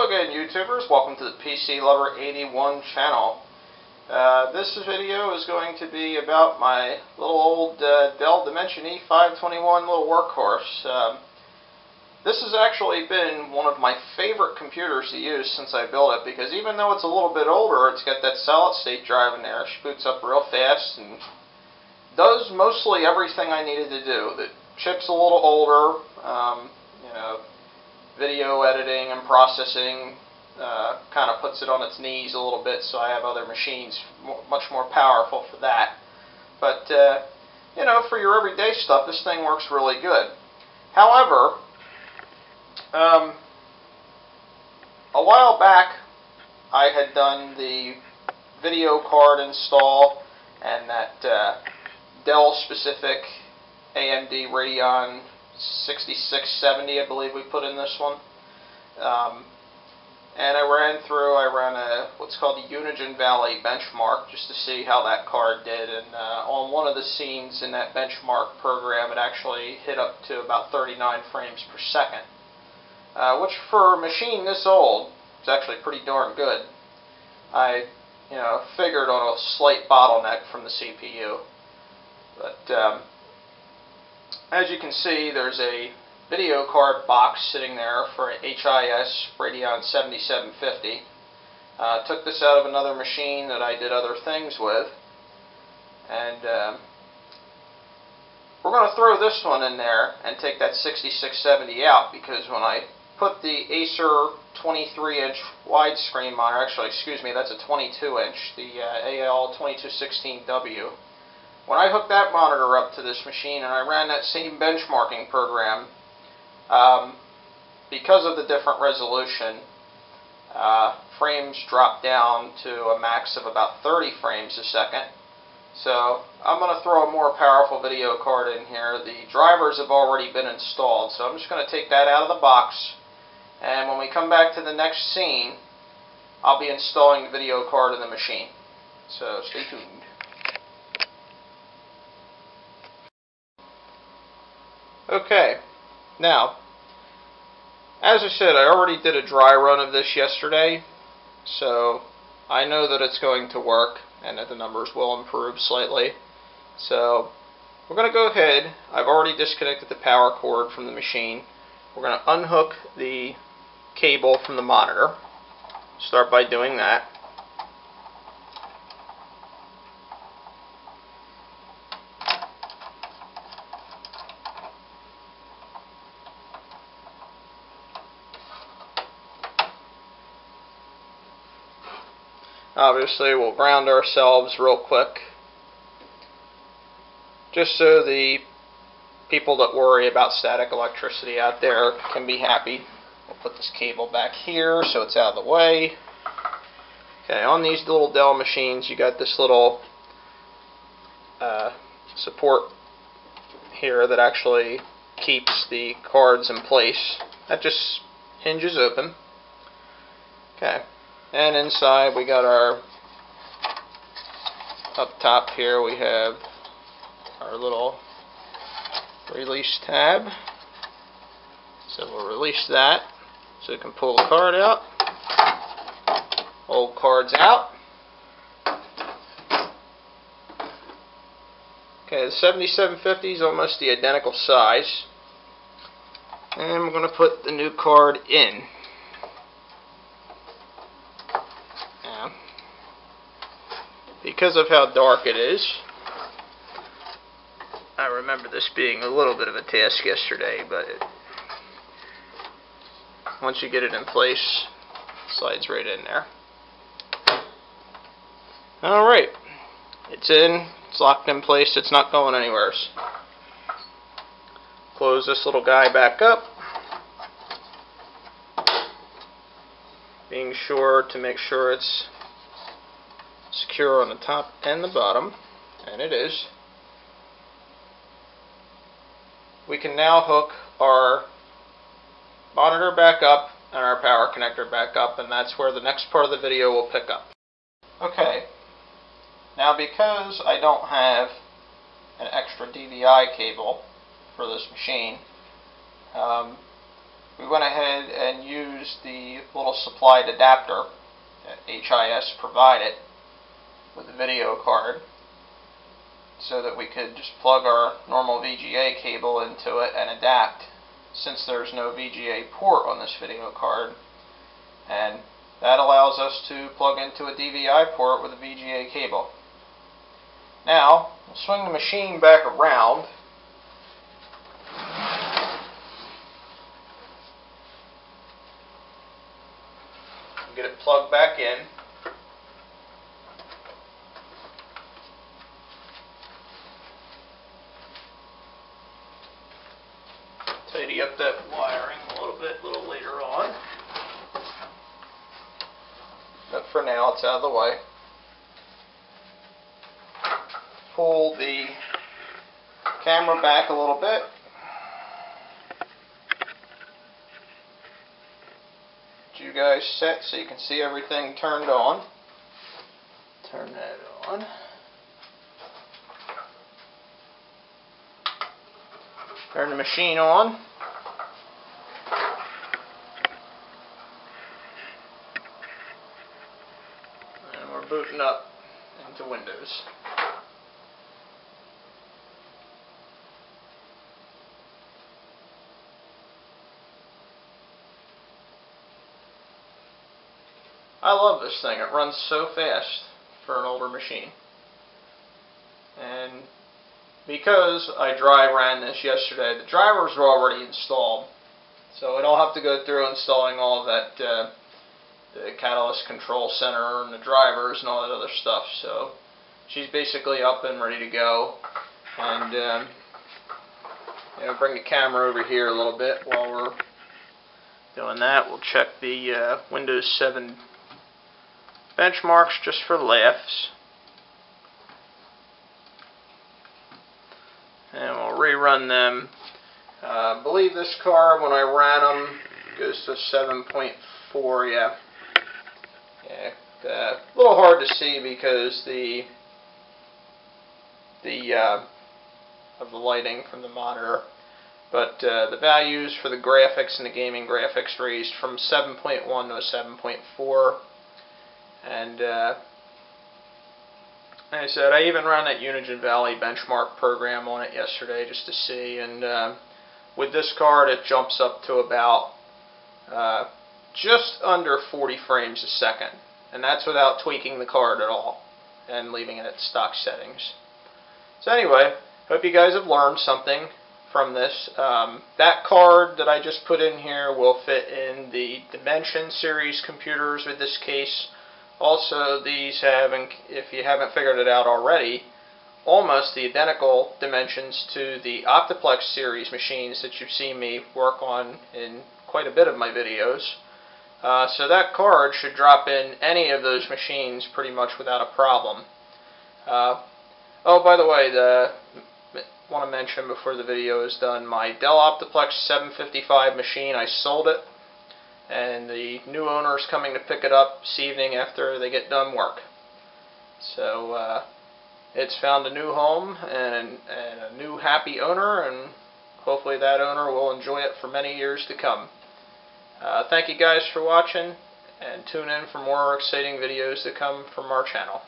again, YouTubers. Welcome to the PC Lover 81 channel. This video is going to be about my little old Dell Dimension E521 little workhorse. This has actually been one of my favorite computers to use since I built it, because even though it's a little bit older, it's got that solid state drive in there. It boots up real fast and does mostly everything I needed to do. The chip's a little older, you know, video editing and processing kind of puts it on its knees a little bit, so I have other machines much more powerful for that. But, you know, for your everyday stuff, this thing works really good. However, a while back, I had done the video card install and that Dell-specific AMD Radeon 6670, I believe we put in this one. And I ran a what's called the Unigine Valley benchmark just to see how that card did. And on one of the scenes in that benchmark program, it actually hit up to about 39 frames per second, which for a machine this old is actually pretty darn good. I, you know, figured on a slight bottleneck from the CPU, but as you can see, there's a video card box sitting there for an HIS Radeon 7750. Took this out of another machine that I did other things with, and we're going to throw this one in there and take that 6670 out, because when I put the Acer 23-inch widescreen monitor, actually, excuse me, that's a 22-inch, the AL2216W. When I hooked that monitor up to this machine and I ran that same benchmarking program, because of the different resolution, frames dropped down to a max of about 30 frames a second. So I'm going to throw a more powerful video card in here. The drivers have already been installed, so I'm just going to take that out of the box, and when we come back to the next scene, I'll be installing the video card in the machine. So stay tuned. Okay, now, as I said, I already did a dry run of this yesterday, so I know that it's going to work and that the numbers will improve slightly. So we're going to go ahead. I've already disconnected the power cord from the machine. We're going to unhook the cable from the monitor. Start by doing that. Obviously, we'll ground ourselves real quick, just so the people that worry about static electricity out there can be happy. We'll put this cable back here so it's out of the way. Okay, on these little Dell machines, you got this little support here that actually keeps the cards in place. That just hinges open. Okay. And inside we got our, up top here we have our little release tab. So we'll release that so we can pull the card out. Old card's out. Okay, the 7750 is almost the identical size. And we're going to put the new card in. Because of how dark it is, I remember this being a little bit of a task yesterday, but once you get it in place, it slides right in there. Alright, it's in, it's locked in place, it's not going anywhere. Close this little guy back up, being sure to make sure it's secure on the top and the bottom, and it is. We can now hook our monitor back up and our power connector back up, and that's where the next part of the video will pick up. Okay, now because I don't have an extra DVI cable for this machine, we went ahead and used the little supplied adapter that HIS provided with the video card, so that we could just plug our normal VGA cable into it and adapt, since there's no VGA port on this video card. And that allows us to plug into a DVI port with a VGA cable. Now, we'll swing the machine back around. Get it plugged back in. Tidy up that wiring a little later on. But for now, it's out of the way. Pull the camera back a little bit. Get you guys set so you can see everything turned on. Turn that on. Turn the machine on. And we're booting up into Windows. I love this thing. It runs so fast for an older machine. And because I dry ran this yesterday, the drivers were already installed, so I don't have to go through installing all of that, the catalyst control center and the drivers and all that other stuff. So she's basically up and ready to go. And bring the camera over here a little bit while we're doing that. We'll check the Windows 7 benchmarks just for laughs. And we'll rerun them. I believe this card, when I ran them, goes to 7.4. Yeah. A little hard to see because of the lighting from the monitor. But the values for the graphics and the gaming graphics raised from 7.1 to a 7.4. And like I said, I even ran that Unigine Valley benchmark program on it yesterday just to see, and with this card it jumps up to about just under 40 frames a second, and that's without tweaking the card at all and leaving it at stock settings. So anyway, hope you guys have learned something from this. That card that I just put in here will fit in the Dimension series computers with this case. Also, these have, if you haven't figured it out already, almost the identical dimensions to the Optiplex series machines that you've seen me work on in quite a bit of my videos. So that card should drop in any of those machines pretty much without a problem. Oh, by the way, I want to mention before the video is done, my Dell Optiplex 755 machine, I sold it. And the new owner is coming to pick it up this evening after they get done work. So it's found a new home and a new happy owner, and hopefully that owner will enjoy it for many years to come. Thank you guys for watching, and tune in for more exciting videos to come from our channel.